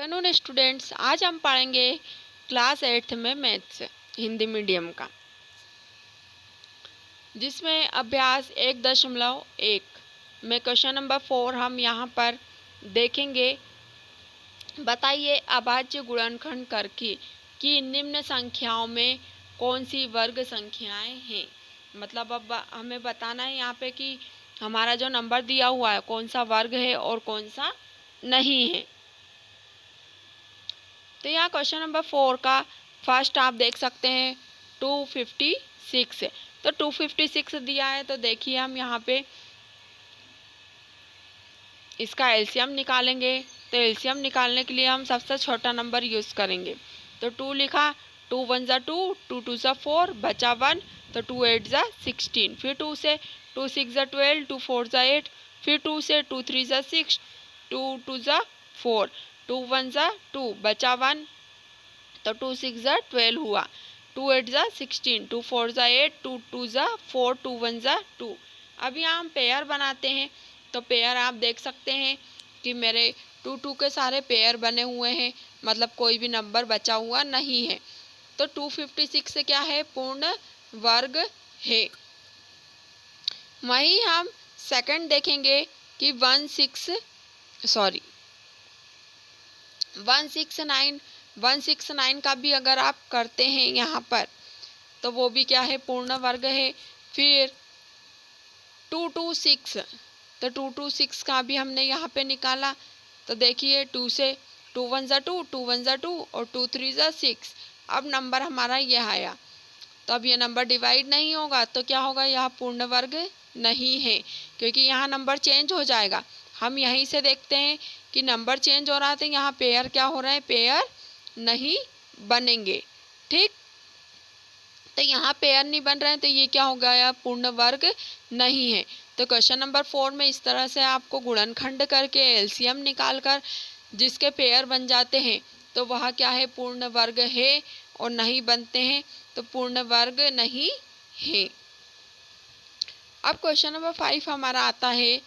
Afternoon students, आज हम पढ़ेंगे क्लास 8th में मैथ्स हिंदी मीडियम का, जिसमें अभ्यास 1.1 में क्वेश्चन नंबर 4 हम यहाँ पर देखेंगे। बताइए अभाज्य गुणनखंड करके कि निम्न संख्याओं में कौन सी वर्ग संख्याएं हैं। मतलब अब हमें बताना है यहाँ पे कि हमारा जो नंबर दिया हुआ है कौन सा वर्ग है और कौन सा नहीं है। तो यहाँ क्वेश्चन नंबर 4 का फर्स्ट आप देख सकते हैं 256 है। तो 256 दिया है, तो देखिए हम यहाँ पे इसका एलसीएम निकालेंगे। तो एलसीएम निकालने के लिए हम सबसे छोटा नंबर यूज़ करेंगे। तो 2 लिखा, 2 1 ज़ा 2, 2 2 ज़ा 4, बचा 1, तो 2 8 ज़ा 16। फिर 2 से 2 6 ज़ा 12, 2 4 ज़ा 8, फिर 2 से 2 3 ज़ा 6, 2 2 ज़ा 4, 2 1 ज़ा 2, बचा 1, तो 2 6 ज़ा 12 हुआ, 2 8 ज़ा 16, 2 4 ज़ा 8, 2 2 ज़ा 4, 2 1 ज़ा 2। अब यहाँ हम पेयर बनाते हैं। तो पेयर आप देख सकते हैं कि मेरे 2 2 के सारे पेयर बने हुए हैं, मतलब कोई भी नंबर बचा हुआ नहीं है। तो 256 से क्या है, पूर्ण वर्ग है। वहीं हम सेकंड देखेंगे कि 169 का भी अगर आप करते हैं यहाँ पर, तो वो भी क्या है, पूर्ण वर्ग है। फिर 226, तो 226 का भी हमने यहाँ पे निकाला। तो देखिए 2 से 2 1 ज़ा 2, 2 1 ज़ा 2 और 2 3 ज़ा 6। अब नंबर हमारा यह आया, तो अब ये नंबर डिवाइड नहीं होगा, तो क्या होगा, यह पूर्ण वर्ग नहीं है, क्योंकि यहाँ नंबर चेंज हो जाएगा। हम यहीं से देखते हैं कि नंबर चेंज हो रहा है, तो यहाँ पेयर क्या हो रहे हैं, पेयर नहीं बनेंगे। ठीक, तो यहाँ पेयर नहीं बन रहे हैं, तो ये क्या हो गया, पूर्ण वर्ग नहीं है। तो क्वेश्चन नंबर 4 में इस तरह से आपको गुणनखंड करके एलसीएम निकालकर जिसके पेयर बन जाते हैं, तो वह क्या है, पूर्ण वर्ग है, और नहीं बनते हैं तो पूर्ण वर्ग नहीं है। अब क्वेश्चन नंबर 5 हमारा आता है,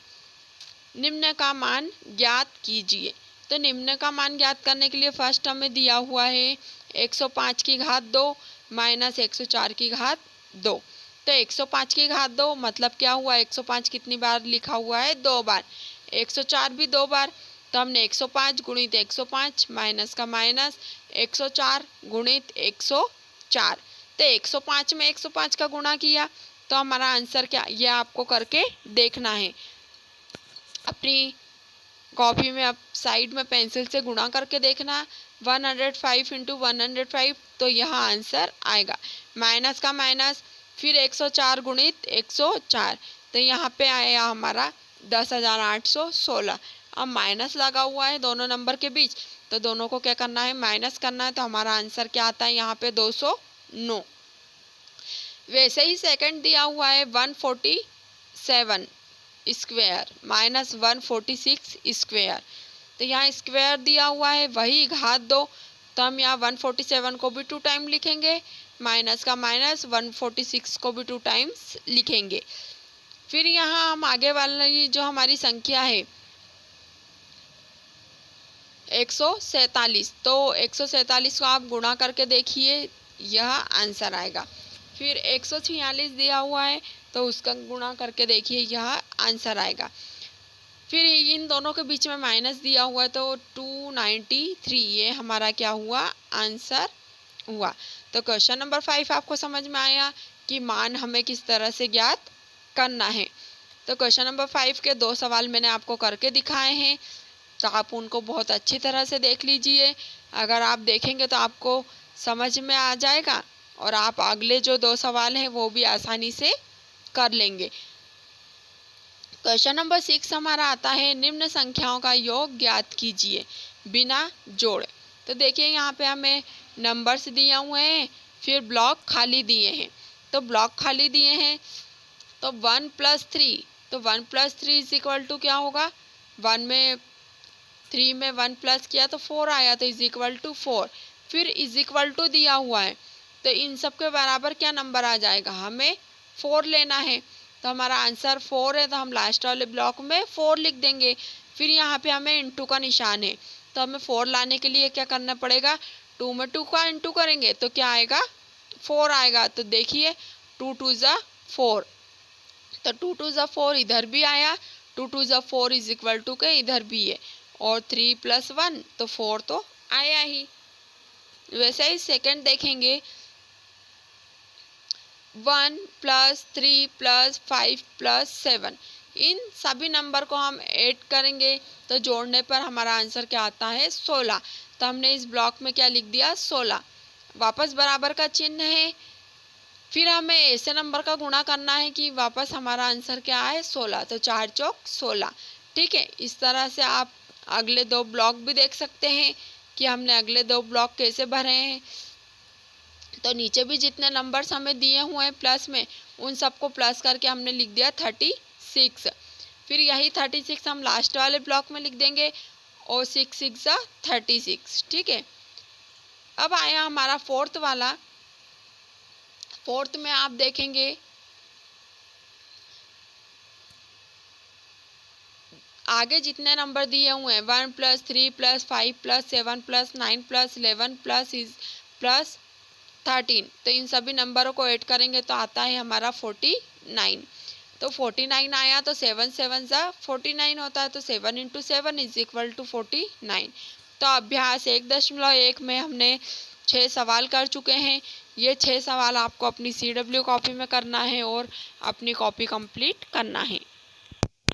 निम्न का मान ज्ञात कीजिए। तो निम्न का मान ज्ञात करने के लिए फर्स्ट हमें दिया हुआ है 105 की घात 2 माइनस 104 की घात 2। तो 105 की घात 2 मतलब क्या हुआ, 105 कितनी बार लिखा हुआ है, 2 बार, 104 भी 2 बार। तो हमने 105 गुणित 105 माइनस का माइनस 104 गुणित 104। तो 105 में 105 का गुणा किया, तो हमारा आंसर क्या, यह आपको करके देखना है। अपनी कॉपी में आप साइड में पेंसिल से गुणा करके देखना, 105 इंटू 105, तो यह आंसर आएगा। माइनस का माइनस, फिर 104 गुणित 104, तो यहाँ पे आया हमारा 10,816। अब माइनस लगा हुआ है दोनों नंबर के बीच, तो दोनों को क्या करना है, माइनस करना है। तो हमारा आंसर क्या आता है यहाँ पे, 209। वैसे ही सेकंड दिया हुआ है 147 स्क्वायर माइनस 146 स्क्वायर। तो यहाँ स्क्वायर दिया हुआ है, वही घात 2, तो हम यहाँ 147 को भी 2 टाइम लिखेंगे, माइनस का माइनस 146 को भी 2 टाइम्स लिखेंगे। फिर यहाँ हम आगे वाली जो हमारी संख्या है 147, तो 147 को आप गुणा करके देखिए, यह आंसर आएगा। फिर 146 दिया हुआ है, तो उसका गुणा करके देखिए, यह आंसर आएगा। फिर इन दोनों के बीच में माइनस दिया हुआ है, तो 293, ये हमारा क्या हुआ, आंसर हुआ। तो क्वेश्चन नंबर 5 आपको समझ में आया कि मान हमें किस तरह से ज्ञात करना है। तो क्वेश्चन नंबर 5 के 2 सवाल मैंने आपको करके दिखाए हैं, तो आप उनको बहुत अच्छी तरह से देख लीजिए। अगर आप देखेंगे तो आपको समझ में आ जाएगा, और आप अगले जो 2 सवाल हैं वो भी आसानी से कर लेंगे। क्वेश्चन नंबर 6 हमारा आता है, निम्न संख्याओं का योग ज्ञात कीजिए बिना जोड़। तो देखिए यहाँ पे हमें नंबर्स दिए हुए हैं, फिर ब्लॉक खाली दिए हैं। तो ब्लॉक खाली दिए हैं, तो 1 + 3, तो 1 + 3 इज इक्वल टू क्या होगा, 1 में 3 में 1 प्लस किया तो 4 आया, तो इज इक्वल टू 4। फिर इज इक्वल टू दिया हुआ है, तो इन सब के बराबर क्या नंबर आ जाएगा, हमें 4 लेना है। तो हमारा आंसर 4 है, तो हम लास्ट वाले ब्लॉक में 4 लिख देंगे। फिर यहाँ पे हमें इंटू का निशान है, तो हमें 4 लाने के लिए क्या करना पड़ेगा, 2 में 2 का इंटू करेंगे तो क्या आएगा, 4 आएगा। तो देखिए 2 2 ज़ा 4, तो 2 2 ज़ा 4 इधर भी आया, 2 2 ज़ा 4 इज इक्वल टू के इधर भी है, और 3 + 1 तो 4 तो आया ही। वैसे ही सेकंड देखेंगे, 1 + 3 + 5 + 7, इन सभी नंबर को हम ऐड करेंगे तो जोड़ने पर हमारा आंसर क्या आता है, 16। तो हमने इस ब्लॉक में क्या लिख दिया, 16। वापस बराबर का चिन्ह है, फिर हमें ऐसे नंबर का गुणा करना है कि वापस हमारा आंसर क्या है, 16। तो 4 चौक 16। ठीक है, इस तरह से आप अगले 2 ब्लॉक भी देख सकते हैं कि हमने अगले 2 ब्लॉक कैसे भरे हैं। तो नीचे भी जितने नंबर्स हमें दिए हुए हैं प्लस में, उन सबको प्लस करके हमने लिख दिया 36। फिर यही 36 हम लास्ट वाले ब्लॉक में लिख देंगे, और 6 6 ज़ा 36। ठीक है, अब आया हमारा फोर्थ वाला। फोर्थ में आप देखेंगे आगे जितने नंबर दिए हुए हैं, 1 + 3 + 5 + 7 + 9 + 11 + 13, तो इन सभी नंबरों को ऐड करेंगे तो आता है हमारा 49। तो 49 आया, तो 7 7 ज़ा 49 होता है, तो 7 × 7 = 49। तो अभ्यास 1.1 में हमने 6 सवाल कर चुके हैं। ये 6 सवाल आपको अपनी CW कॉपी में करना है और अपनी कॉपी कंप्लीट करना है।